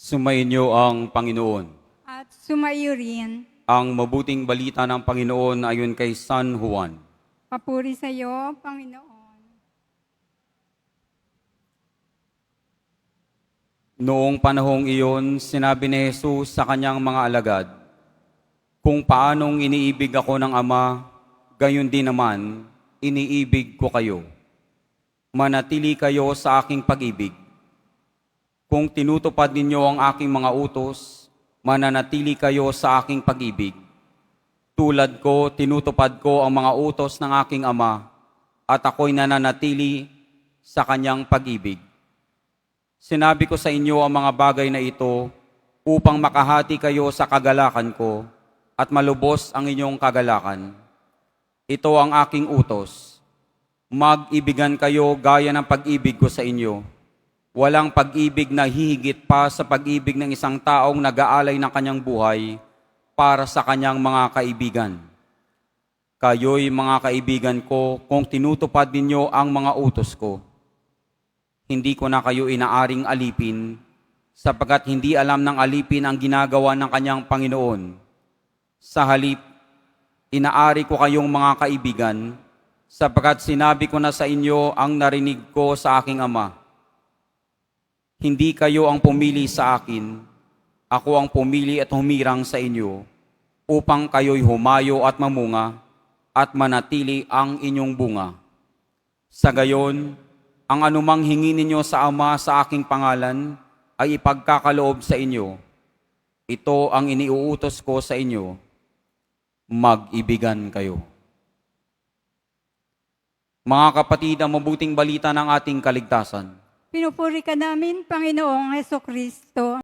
Sumainyo ang Panginoon. At sumaiyo rin. Ang mabuting balita ng Panginoon ayon kay San Juan. Papuri sa iyo, Panginoon. Noong panahong iyon, sinabi ni Jesus sa kanyang mga alagad, "Kung paanong iniibig ako ng Ama, gayon din naman, iniibig ko kayo. Manatili kayo sa aking pag-ibig. Kung tinutupad ninyo ang aking mga utos, mananatili kayo sa aking pag-ibig. Tulad ko, tinutupad ko ang mga utos ng aking Ama, at ako'y nananatili sa kanyang pag-ibig. Sinabi ko sa inyo ang mga bagay na ito upang makahati kayo sa kagalakan ko at malubos ang inyong kagalakan. Ito ang aking utos. Mag-ibigan kayo gaya ng pag-ibig ko sa inyo. Walang pag-ibig na hihigit pa sa pag-ibig ng isang taong nag-aalay ng kanyang buhay para sa kanyang mga kaibigan. Kayo'y mga kaibigan ko kung tinutupad ninyo ang mga utos ko. Hindi ko na kayo inaaring alipin, sapagkat hindi alam ng alipin ang ginagawa ng kanyang Panginoon. Sa halip, inaari ko kayong mga kaibigan, sapagkat sinabi ko na sa inyo ang narinig ko sa aking Ama. Hindi kayo ang pumili sa akin, ako ang pumili at humirang sa inyo, upang kayo'y humayo at mamunga, at manatili ang inyong bunga. Sa gayon, ang anumang hingi ninyo sa Ama sa aking pangalan ay ipagkakaloob sa inyo. Ito ang iniuutos ko sa inyo, mag-ibigan kayo." Mga kapatid, ang mabuting balita ng ating kaligtasan. Pinupuri ka namin, Panginoong Hesukristo.